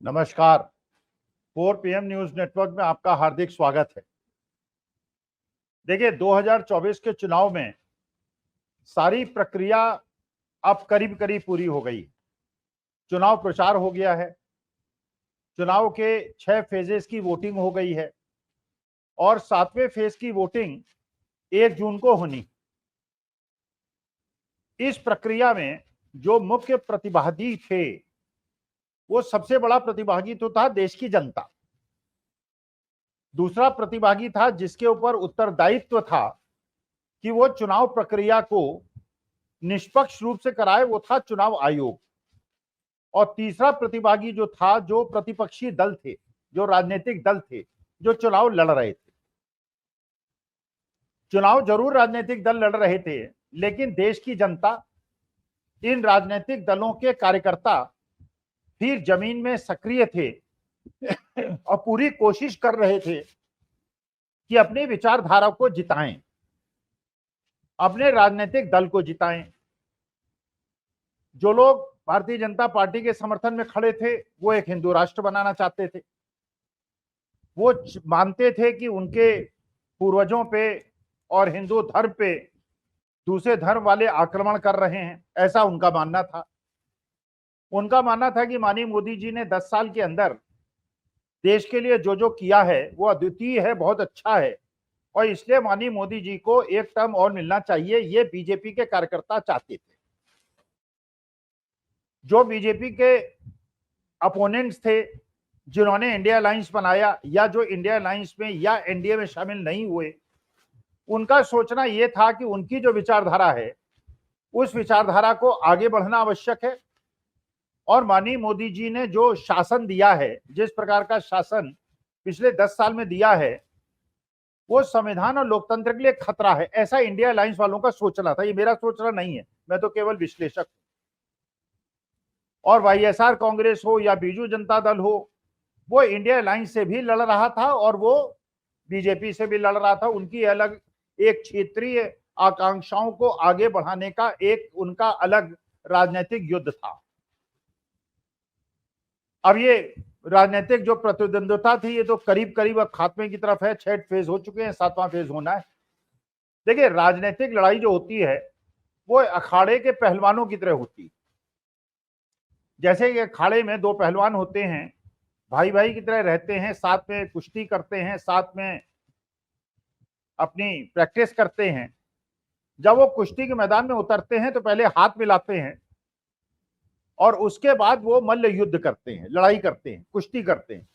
नमस्कार। 4 PM news network में आपका हार्दिक स्वागत है। देखिए, 2024 के चुनाव में सारी प्रक्रिया अब करीब करीब पूरी हो गई। चुनाव प्रचार हो गया है, चुनाव के 6 फेजेस की वोटिंग हो गई है और 7वें फेज की वोटिंग 1 जून को होनी। इस प्रक्रिया में जो मुख्य प्रतिभागी थे, वो सबसे बड़ा प्रतिभागी तो था देश की जनता। दूसरा प्रतिभागी था जिसके ऊपर उत्तरदायित्व था कि वो चुनाव प्रक्रिया को निष्पक्ष रूप से कराए, वो था चुनाव आयोग। और तीसरा प्रतिभागी जो था, जो प्रतिपक्षी दल थे, जो राजनीतिक दल थे, जो चुनाव लड़ रहे थे। चुनाव जरूर राजनीतिक दल लड़ रहे थे, लेकिन देश की जनता, इन राजनीतिक दलों के कार्यकर्ता फिर जमीन में सक्रिय थे और पूरी कोशिश कर रहे थे कि अपनी विचारधारा को जिताएं, अपने राजनीतिक दल को जिताएं। जो लोग भारतीय जनता पार्टी के समर्थन में खड़े थे, वो एक हिंदू राष्ट्र बनाना चाहते थे। वो मानते थे कि उनके पूर्वजों पे और हिंदू धर्म पे दूसरे धर्म वाले आक्रमण कर रहे हैं, ऐसा उनका मानना था। उनका मानना था कि माननीय मोदी जी ने 10 साल के अंदर देश के लिए जो जो किया है वो अद्वितीय है, बहुत अच्छा है, और इसलिए माननीय मोदी जी को एक टर्म और मिलना चाहिए, ये बीजेपी के कार्यकर्ता चाहते थे। जो बीजेपी के अपोनेंट्स थे, जिन्होंने इंडिया अलायंस बनाया या जो इंडिया अलायंस में या एनडीए में शामिल नहीं हुए, उनका सोचना यह था कि उनकी जो विचारधारा है, उस विचारधारा को आगे बढ़ना आवश्यक है। और माननीय मोदी जी ने जो शासन दिया है, जिस प्रकार का शासन पिछले 10 साल में दिया है, वो संविधान और लोकतंत्र के लिए खतरा है, ऐसा इंडिया अलायंस वालों का सोचना था। ये मेरा सोचना नहीं है, मैं तो केवल विश्लेषक हूं। और वाईएसआर कांग्रेस हो या बीजू जनता दल हो, वो इंडिया अलायंस से भी लड़ रहा था और वो बीजेपी से भी लड़ रहा था। उनकी अलग एक क्षेत्रीय आकांक्षाओं को आगे बढ़ाने का एक उनका अलग राजनीतिक युद्ध था। अब ये राजनीतिक जो प्रतिद्वंद्विता थी, ये तो करीब करीब अब खात्मे की तरफ है। 6 फेज हो चुके हैं, 7वां फेज होना है। देखिए, राजनीतिक लड़ाई जो होती है, वो अखाड़े के पहलवानों की तरह होती है। जैसे कि अखाड़े में 2 पहलवान होते हैं, भाई भाई की तरह रहते हैं, साथ में कुश्ती करते हैं, साथ में अपनी प्रैक्टिस करते हैं। जब वो कुश्ती के मैदान में उतरते हैं तो पहले हाथ मिलाते हैं और उसके बाद वो मल्ल युद्ध करते हैं, लड़ाई करते हैं, कुश्ती करते हैं,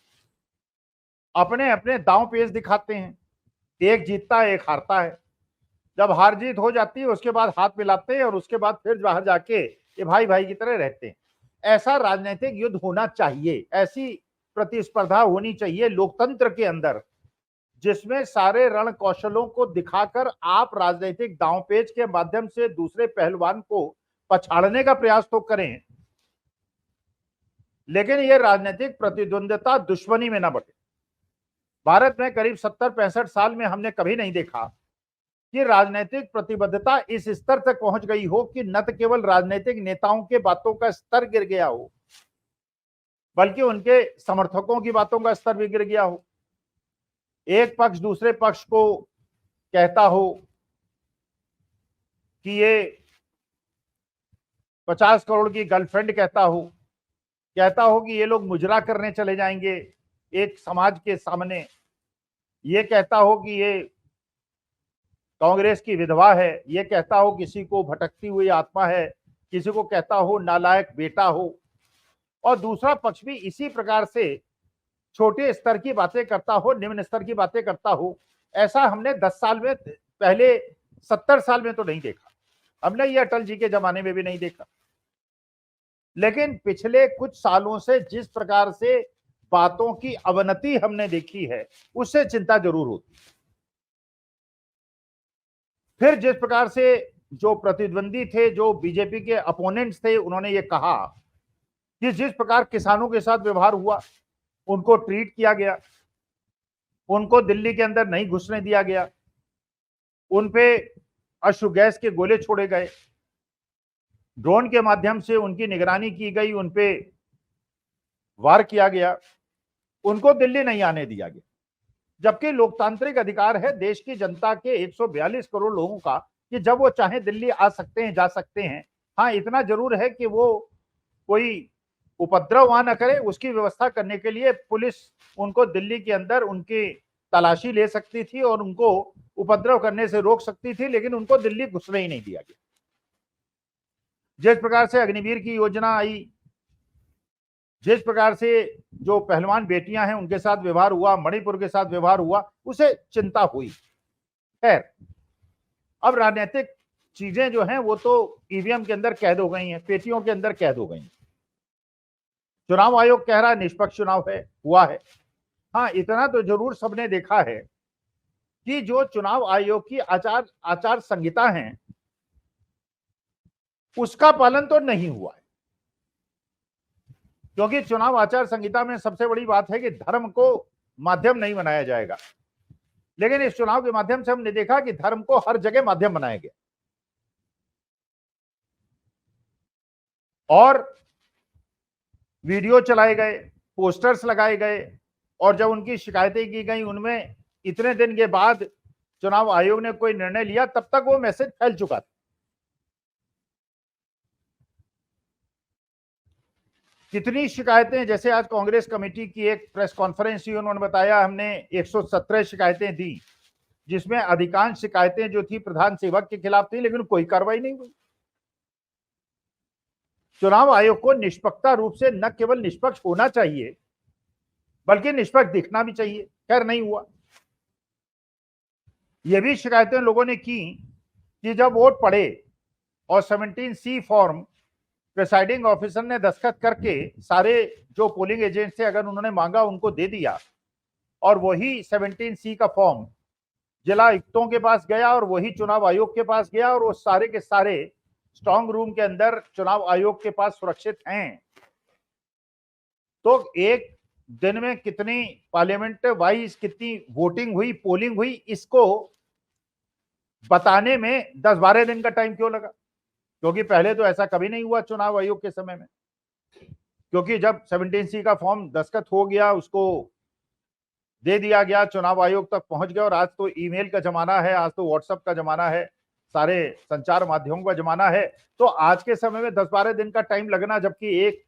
अपने अपने दांव पेच दिखाते हैं। एक जीतता है, एक हारता है। जब हार जीत हो जाती है, उसके बाद हाथ मिलाते हैं और उसके बाद फिर बाहर जाके ये भाई भाई की तरह रहते हैं। ऐसा राजनीतिक युद्ध होना चाहिए, ऐसी प्रतिस्पर्धा होनी चाहिए लोकतंत्र के अंदर, जिसमें सारे रण कौशलों को दिखाकर आप राजनीतिक दांवपेच के माध्यम से दूसरे पहलवान को पछाड़ने का प्रयास तो करें, लेकिन यह राजनीतिक प्रतिद्वंद्विता दुश्मनी में ना बटे। भारत में करीब 70-65 साल में हमने कभी नहीं देखा कि राजनीतिक प्रतिबद्धता इस स्तर तक पहुंच गई हो कि न केवल राजनीतिक नेताओं के बातों का स्तर गिर गया हो, बल्कि उनके समर्थकों की बातों का स्तर भी गिर गया हो। एक पक्ष दूसरे पक्ष को कहता हो कि ये 50 करोड़ की गर्लफ्रेंड कहता हो कि ये लोग मुजरा करने चले जाएंगे एक समाज के सामने, ये कहता हो कि ये कांग्रेस की विधवा है, ये कहता हो किसी को भटकती हुई आत्मा है, किसी को कहता हो नालायक बेटा हो, और दूसरा पक्ष भी इसी प्रकार से छोटे स्तर की बातें करता हो, निम्न स्तर की बातें करता हो। ऐसा हमने 10 साल में, पहले 70 साल में तो नहीं देखा, हमने ये अटल जी के जमाने में भी नहीं देखा। लेकिन पिछले कुछ सालों से जिस प्रकार से बातों की अवनति हमने देखी है, उससे चिंता जरूर होती। फिर जिस प्रकार से जो प्रतिद्वंदी थे, जो बीजेपी के अपोनेंट्स थे, उन्होंने ये कहा कि जिस प्रकार किसानों के साथ व्यवहार हुआ, उनको ट्रीट किया गया, उनको दिल्ली के अंदर नहीं घुसने दिया गया, उन पे अश्रु गैस के गोले छोड़े गए, ड्रोन के माध्यम से उनकी निगरानी की गई, उन पे वार किया गया, उनको दिल्ली नहीं आने दिया गया, जबकि लोकतांत्रिक अधिकार है देश की जनता के 142 करोड़ लोगों का कि जब वो चाहे दिल्ली आ सकते हैं, जा सकते हैं। हाँ, इतना जरूर है कि वो कोई उपद्रव वहां न करे, उसकी व्यवस्था करने के लिए पुलिस उनको दिल्ली के अंदर उनकी तलाशी ले सकती थी और उनको उपद्रव करने से रोक सकती थी, लेकिन उनको दिल्ली घुसने ही नहीं दिया गया। जिस प्रकार से अग्निवीर की योजना आई, जिस प्रकार से जो पहलवान बेटियां हैं उनके साथ व्यवहार हुआ, मणिपुर के साथ व्यवहार हुआ, उसे चिंता हुई। खैर, अब राजनीतिक चीजें जो हैं वो तो ईवीएम के अंदर कैद हो गई हैं, पेटियों के अंदर कैद हो गई हैं। चुनाव आयोग कह रहा है निष्पक्ष चुनाव है, हुआ है। हाँ, इतना तो जरूर सबने देखा है कि जो चुनाव आयोग की आचार संहिता है उसका पालन तो नहीं हुआ है, क्योंकि चुनाव आचार संहिता में सबसे बड़ी बात है कि धर्म को माध्यम नहीं बनाया जाएगा, लेकिन इस चुनाव के माध्यम से हमने देखा कि धर्म को हर जगह माध्यम बनाया गया और वीडियो चलाए गए, पोस्टर्स लगाए गए, और जब उनकी शिकायतें की गई उनमें इतने दिन के बाद चुनाव आयोग ने कोई निर्णय लिया, तब तक वो मैसेज फैल चुका था। कितनी शिकायतें, जैसे आज कांग्रेस कमेटी की एक प्रेस कॉन्फ्रेंस हुई, उन्होंने बताया हमने 117 शिकायतें दी, जिसमें अधिकांश शिकायतें जो थी प्रधान सेवक के खिलाफ थी, लेकिन कोई कार्रवाई नहीं हुई। चुनाव आयोग को निष्पक्षता रूप से न केवल निष्पक्ष होना चाहिए बल्कि निष्पक्ष दिखना भी चाहिए। खैर, नहीं हुआ। यह भी शिकायतें लोगों ने की कि जब वोट पड़े और 17C फॉर्म प्रिसाइडिंग ऑफिसर ने दस्तखत करके सारे जो पोलिंग एजेंट थे, अगर उन्होंने मांगा उनको दे दिया, और वही 17C का फॉर्म जिला आयुक्तों के पास गया और वही चुनाव आयोग के पास गया, और वो सारे के सारे स्ट्रांग रूम के अंदर चुनाव आयोग के पास सुरक्षित हैं। तो एक दिन में कितनी पार्लियामेंट वाइज कितनी वोटिंग हुई, पोलिंग हुई, इसको बताने में 10-12 दिन का टाइम क्यों लगा? क्योंकि पहले तो ऐसा कभी नहीं हुआ चुनाव आयोग के समय में, क्योंकि जब 17C का फॉर्म दस्तखत हो गया, उसको दे दिया गया, चुनाव आयोग तक पहुंच गया, और आज तो ईमेल का जमाना है, आज तो व्हाट्सएप का जमाना है, सारे संचार माध्यमों का जमाना है, तो आज के समय में 10-12 दिन का टाइम लगना, जबकि एक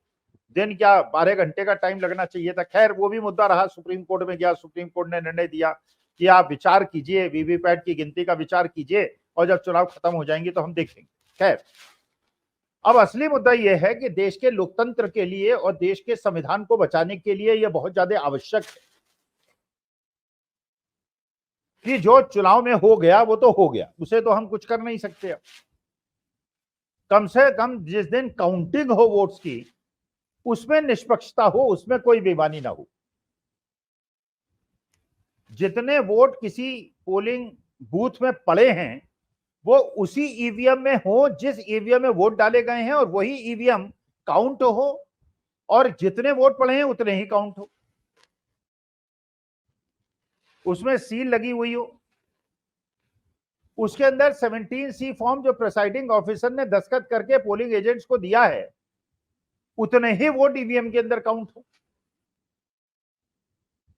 दिन क्या 12 घंटे का टाइम लगना चाहिए था। खैर, वो भी मुद्दा रहा, सुप्रीम कोर्ट में गया, सुप्रीम कोर्ट ने निर्णय दिया कि आप विचार कीजिए, वीवीपैट की गिनती का विचार कीजिए, और जब चुनाव खत्म हो जाएंगे तो हम देखेंगे। खैर, अब असली मुद्दा यह है कि देश के लोकतंत्र के लिए और देश के संविधान को बचाने के लिए यह बहुत ज्यादा आवश्यक है कि जो चुनाव में हो गया वो तो हो गया, उसे तो हम कुछ कर नहीं सकते। अब कम से कम जिस दिन काउंटिंग हो वोट्स की, उसमें निष्पक्षता हो, उसमें कोई बेईमानी ना हो। जितने वोट किसी पोलिंग बूथ में पड़े हैं वो उसी ईवीएम में हो जिस ईवीएम में वोट डाले गए हैं, और वही ईवीएम काउंट हो, और जितने वोट पड़े हैं उतने ही काउंट हो, उसमें सील लगी हुई हो, उसके अंदर 17C फॉर्म जो प्रिसाइडिंग ऑफिसर ने दस्तखत करके पोलिंग एजेंट्स को दिया है, उतने ही वोट ईवीएम के अंदर काउंट हो।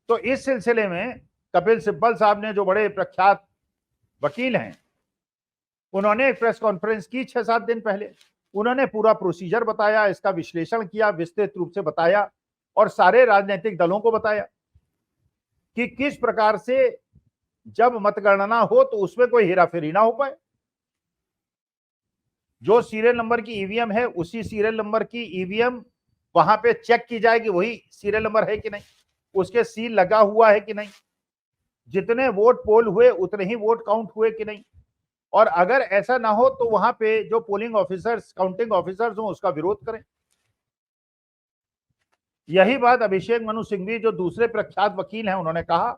तो इस सिलसिले में कपिल सिब्बल साहब ने, जो बड़े प्रख्यात वकील हैं, उन्होंने एक प्रेस कॉन्फ्रेंस की 6-7 दिन पहले। उन्होंने पूरा प्रोसीजर बताया, इसका विश्लेषण किया, विस्तृत रूप से बताया, और सारे राजनीतिक दलों को बताया कि किस प्रकार से जब मतगणना हो तो उसमें कोई हेराफेरी ना हो पाए। जो सीरियल नंबर की ईवीएम है, उसी सीरियल नंबर की ईवीएम वहां पे चेक की जाएगी, वही सीरियल नंबर है कि नहीं, उसके सील लगा हुआ है कि नहीं, जितने वोट पोल हुए उतने ही वोट काउंट हुए कि नहीं, और अगर ऐसा ना हो तो वहां पे जो पोलिंग ऑफिसर्स, काउंटिंग ऑफिसर्स हो, उसका विरोध करें। यही बात अभिषेक मनु सिंघवी, जो दूसरे प्रख्यात वकील हैं, उन्होंने कहा।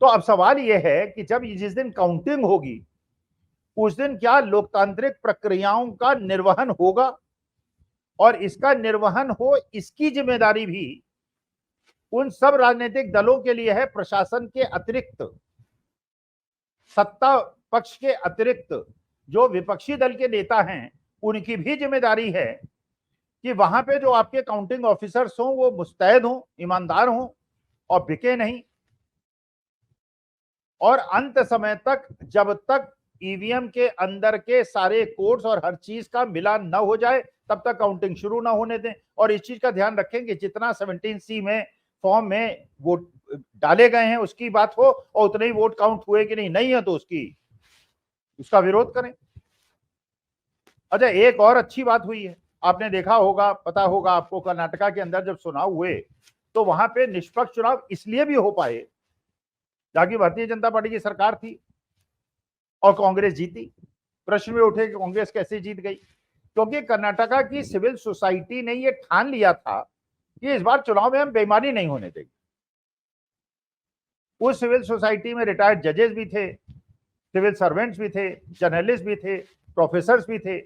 तो अब सवाल यह है कि जब जिस दिन काउंटिंग होगी उस दिन क्या लोकतांत्रिक प्रक्रियाओं का निर्वहन होगा, और इसका निर्वहन हो, इसकी जिम्मेदारी भी उन सब राजनीतिक दलों के लिए है। प्रशासन के अतिरिक्त, सत्ता पक्ष के अतिरिक्त जो विपक्षी दल के नेता हैं, उनकी भी जिम्मेदारी है कि वहां पे जो आपके काउंटिंग ऑफिसर्स हों वो मुस्तैद हों, ईमानदार हों और बिके नहीं, और अंत समय तक जब तक ईवीएम के अंदर के सारे कोड्स और हर चीज का मिलान न हो जाए तब तक काउंटिंग शुरू ना होने दें। और इस चीज का ध्यान रखें कि जितना 17C में फॉर्म में वोट डाले गए हैं उसकी बात हो, और उतने ही वोट काउंट हुए कि नहीं है तो उसका विरोध करें। अच्छा, एक और अच्छी बात हुई है, आपने देखा होगा, पता होगा आपको, कर्नाटका के अंदर जब चुनाव हुए तो वहां पे निष्पक्ष चुनाव इसलिए भी हो पाए ताकि भारतीय जनता पार्टी की सरकार थी और कांग्रेस जीती। प्रश्न में उठे कि कांग्रेस कैसे जीत गई, क्योंकि कर्नाटका की सिविल सोसाइटी ने यह ठान लिया था कि इस बार चुनाव में हम बेईमानी नहीं होने देंगे। उस सिविल सोसाइटी में रिटायर्ड जजेस भी थे, सिविल सर्वेंट्स भी थे, जर्नलिस्ट भी थे, प्रोफेसर भी थे।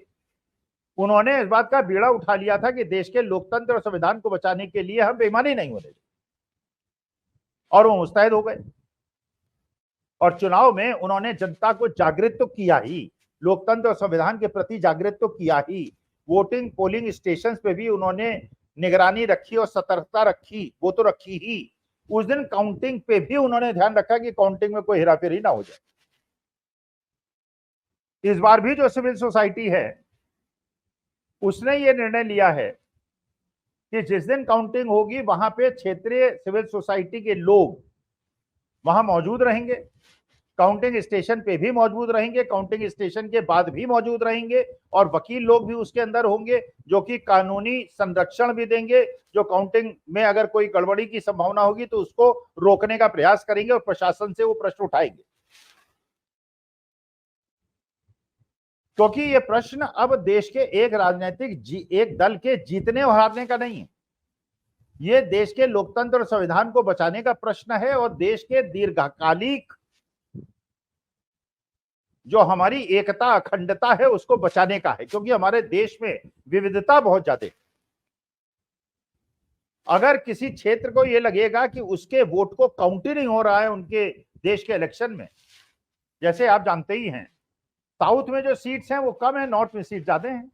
उन्होंने इस बात का बीड़ा उठा लिया था कि देश के लोकतंत्र और संविधान को बचाने के लिए हम बेईमानी नहीं होने देंगे, और वो मुस्तैद हो गए। और चुनाव में उन्होंने जनता को जागृत तो किया ही, लोकतंत्र और संविधान के प्रति जागृत तो किया ही, वोटिंग पोलिंग स्टेशन पे भी उन्होंने निगरानी रखी और सतर्कता रखी, वो तो रखी ही। उस दिन काउंटिंग पे भी उन्होंने ध्यान रखा कि काउंटिंग में कोई हेराफेरी ना हो जाए। इस बार भी जो सिविल सोसाइटी है उसने ये निर्णय लिया है कि जिस दिन काउंटिंग होगी वहां पे क्षेत्रीय सिविल सोसाइटी के लोग वहां मौजूद रहेंगे, काउंटिंग स्टेशन पे भी मौजूद रहेंगे, काउंटिंग स्टेशन के बाद भी मौजूद रहेंगे, और वकील लोग भी उसके अंदर होंगे जो कि कानूनी संरक्षण भी देंगे। जो काउंटिंग में अगर कोई गड़बड़ी की संभावना होगी तो उसको रोकने का प्रयास करेंगे और प्रशासन से वो प्रश्न उठाएंगे, क्योंकि ये प्रश्न अब देश के एक राजनीतिक एक दल के जीतने और हारने का नहीं है, ये देश के लोकतंत्र और संविधान को बचाने का प्रश्न है, और देश के दीर्घकालिक जो हमारी एकता अखंडता है उसको बचाने का है, क्योंकि हमारे देश में विविधता बहुत ज्यादा है। अगर किसी क्षेत्र को यह लगेगा कि उसके वोट को काउंट ही नहीं हो रहा है उनके देश के इलेक्शन में, जैसे आप जानते ही हैं साउथ में जो सीट्स हैं वो कम है, नॉर्थ में सीट ज्यादा हैं।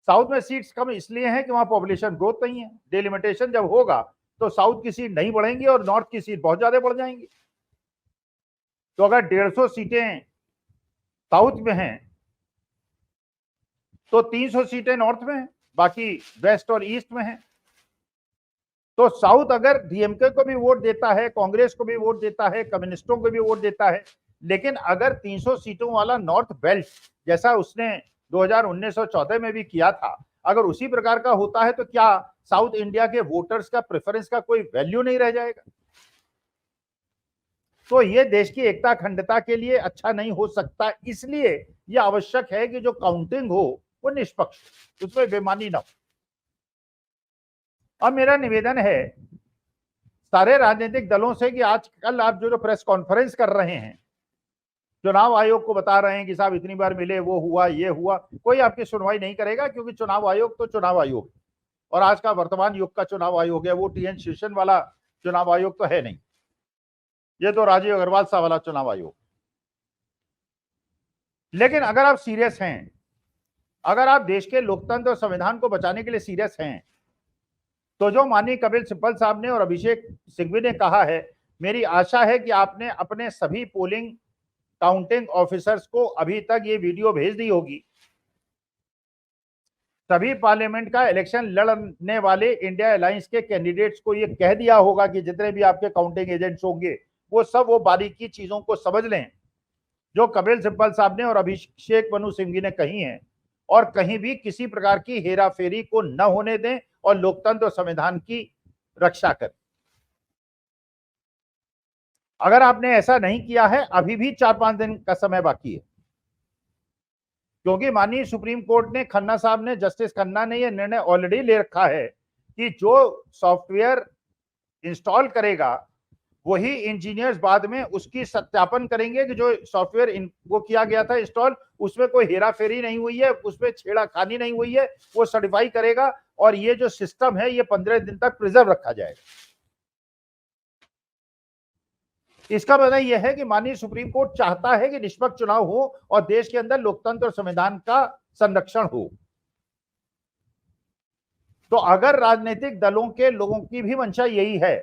साउथ में सीट्स कम इसलिए हैं कि वहां पॉपुलेशन ग्रोथ नहीं है, डिलिमिटेशन जब होगा तो साउथ की सीट नहीं बढ़ेंगी और नॉर्थ की सीट बहुत ज्यादा बढ़ जाएंगी। तो अगर 150 सीटें साउथ में हैं तो 300 सीटें नॉर्थ में हैं, बाकी वेस्ट और ईस्ट में हैं। तो साउथ अगर डीएमके को भी वोट देता है, कांग्रेस को भी वोट देता है, कम्युनिस्टों को भी वोट देता है, लेकिन अगर 300 सीटों वाला नॉर्थ बेल्ट जैसा उसने 2019-14 में भी किया था, अगर उसी प्रकार का होता है तो क्या साउथ इंडिया के वोटर्स का प्रेफरेंस का कोई वैल्यू नहीं रह जाएगा? तो ये देश की एकता अखंडता के लिए अच्छा नहीं हो सकता, इसलिए यह आवश्यक है कि जो काउंटिंग हो वो निष्पक्ष, उसमें बेईमानी ना हो। अब मेरा निवेदन है सारे राजनीतिक दलों से कि आजकल आप जो प्रेस कॉन्फ्रेंस कर रहे हैं, चुनाव आयोग को बता रहे हैं कि साहब इतनी बार मिले, वो हुआ, ये हुआ, कोई आपकी सुनवाई नहीं करेगा, क्योंकि चुनाव आयोग तो चुनाव आयोग है, और आज का वर्तमान युग का चुनाव आयोग है, वो टीएन शेषन वाला चुनाव आयोग तो है नहीं, ये तो राजीव अग्रवाल साहब वाला चुनाव आयोग। लेकिन अगर आप सीरियस हैं, अगर आप देश के लोकतंत्र और संविधान को बचाने के लिए सीरियस हैं, तो जो माननीय कपिल सिब्बल साहब ने और अभिषेक सिंघवी ने कहा है, मेरी आशा है कि आपने अपने सभी पोलिंग काउंटिंग ऑफिसर्स को अभी तक ये वीडियो भेज दी होगी। सभी पार्लियामेंट का इलेक्शन लड़ने वाले इंडिया अलायंस के कैंडिडेट्स को ये कह दिया होगा कि जितने भी आपके काउंटिंग एजेंट्स होंगे वो सब वो बारीकी चीजों को समझ लें जो कपिल सिब्बल साहब ने और अभिषेक मनु सिंघवी ने कही हैं, और कहीं भी किसी प्रकार की हेराफेरी को न होने दें और लोकतंत्र और संविधान की रक्षा करें। अगर आपने ऐसा नहीं किया है, अभी भी 4-5 दिन का समय बाकी है, क्योंकि माननीय सुप्रीम कोर्ट ने, खन्ना साहब ने, जस्टिस खन्ना ने यह निर्णय ऑलरेडी ले रखा है कि जो सॉफ्टवेयर इंस्टॉल करेगा वही इंजीनियर्स बाद में उसकी सत्यापन करेंगे कि जो सॉफ्टवेयर वो किया गया था इंस्टॉल, उसमें कोई हेराफेरी नहीं हुई है, उसमें छेड़खानी नहीं हुई है, वो सर्टिफाई करेगा, और ये जो सिस्टम है ये 15 दिन तक प्रिजर्व रखा जाएगा। इसका मतलब यह है कि माननीय सुप्रीम कोर्ट चाहता है कि निष्पक्ष चुनाव हो और देश के अंदर लोकतंत्र और संविधान का संरक्षण हो। तो अगर राजनीतिक दलों के लोगों की भी मंशा यही है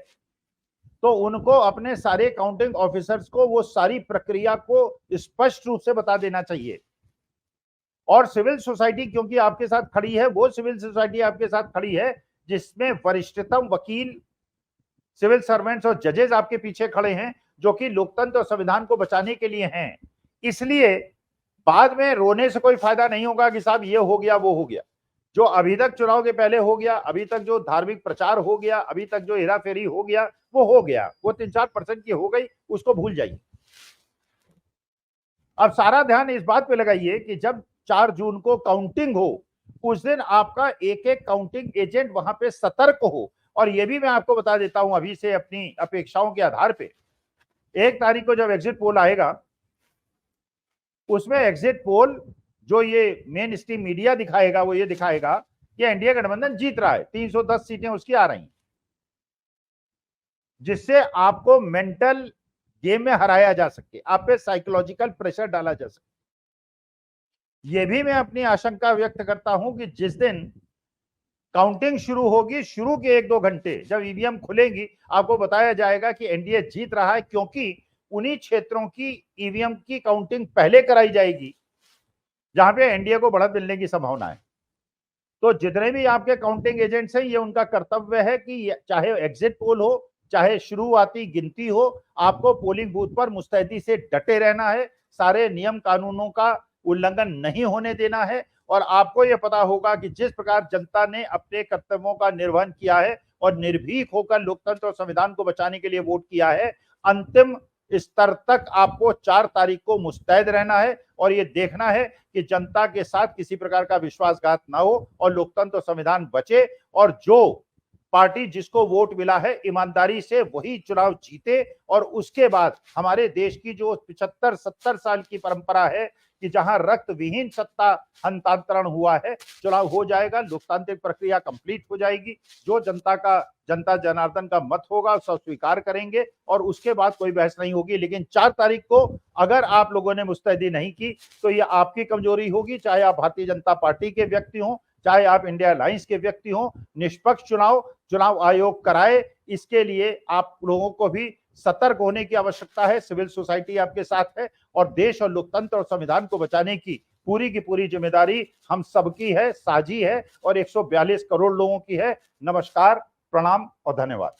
तो उनको अपने सारे काउंटिंग ऑफिसर्स को वो सारी प्रक्रिया को स्पष्ट रूप से बता देना चाहिए। और सिविल सोसाइटी क्योंकि आपके साथ खड़ी है, वो सिविल सोसाइटी आपके साथ खड़ी है जिसमें वरिष्ठतम वकील, सिविल सर्वेंट्स और जजेस आपके पीछे खड़े हैं, जो कि लोकतंत्र और संविधान को बचाने के लिए हैं। इसलिए बाद में रोने से कोई फायदा नहीं होगा कि साहब ये हो गया वो हो गया। जो अभी तक चुनाव के पहले हो गया, अभी तक जो धार्मिक प्रचार हो गया, अभी तक जो हेराफेरी हो गया, वो हो गया, वो 3-4% की हो गई, उसको भूल जाइए। अब सारा ध्यान इस बात पे लगाइए कि जब 4 जून को काउंटिंग हो, उस दिन आपका एक एक काउंटिंग एजेंट वहां पे सतर्क हो। और ये भी मैं आपको बता देता हूं अभी से अपनी अपेक्षाओं के आधार पे, 1 तारीख को जब एग्जिट पोल आएगा, उसमें एग्जिट पोल जो ये मेन स्ट्रीम मीडिया दिखाएगा वो ये दिखाएगा कि एनडीए गठबंधन जीत रहा है, 310 सीटें उसकी आ रही, जिससे आपको मेंटल गेम में हराया जा सके, आप पे साइकोलॉजिकल प्रेशर डाला जा सके। ये भी मैं अपनी आशंका व्यक्त करता हूं कि जिस दिन काउंटिंग शुरू होगी, शुरू के 1-2 घंटे जब ईवीएम खुलेंगी, आपको बताया जाएगा कि एनडीए जीत रहा है, क्योंकि उन्हीं क्षेत्रों की ईवीएम की काउंटिंग पहले कराई जाएगी जहां पे एनडीए को बढ़त मिलने की संभावना है। तो जितने भी आपके काउंटिंग एजेंट्स हैं, ये उनका कर्तव्य है कि चाहे एग्जिट पोल हो, चाहे शुरुआती गिनती हो, आपको पोलिंग बूथ पर मुस्तैदी से डटे रहना है, सारे नियम कानूनों का उल्लंघन नहीं होने देना है। और आपको यह पता होगा कि जिस प्रकार जनता ने अपने कर्तव्यों का निर्वहन किया है और निर्भीक होकर लोकतंत्र और संविधान को बचाने के लिए वोट किया है, अंतिम स्तर तक आपको 4 तारीख को मुस्तैद रहना है और ये देखना है कि जनता के साथ किसी प्रकार का विश्वासघात ना हो और लोकतंत्र और संविधान बचे, और जो पार्टी जिसको वोट मिला है ईमानदारी से वही चुनाव जीते। और उसके बाद हमारे देश की जो 75-70 साल की परंपरा है कि जहां रक्त विहीन सत्ता हस्तांतरण हुआ है, चुनाव हो जाएगा, लोकतांत्रिक प्रक्रिया कंप्लीट हो जाएगी, जो जनता जनार्दन का मत होगा उसको स्वीकार करेंगे और उसके बाद कोई बहस नहीं होगी। लेकिन 4 तारीख को अगर आप लोगों ने मुस्तैदी नहीं की तो ये आपकी कमजोरी होगी, चाहे आप भारतीय जनता पार्टी के व्यक्ति हों, चाहे आप इंडिया अलायंस के व्यक्ति हों। निष्पक्ष चुनाव आयोग कराए, इसके लिए आप लोगों को भी सतर्क होने की आवश्यकता है। सिविल सोसाइटी आपके साथ है और देश और लोकतंत्र और संविधान को बचाने की पूरी जिम्मेदारी हम सबकी है, साझी है और 142 करोड़ लोगों की है। नमस्कार, प्रणाम और धन्यवाद।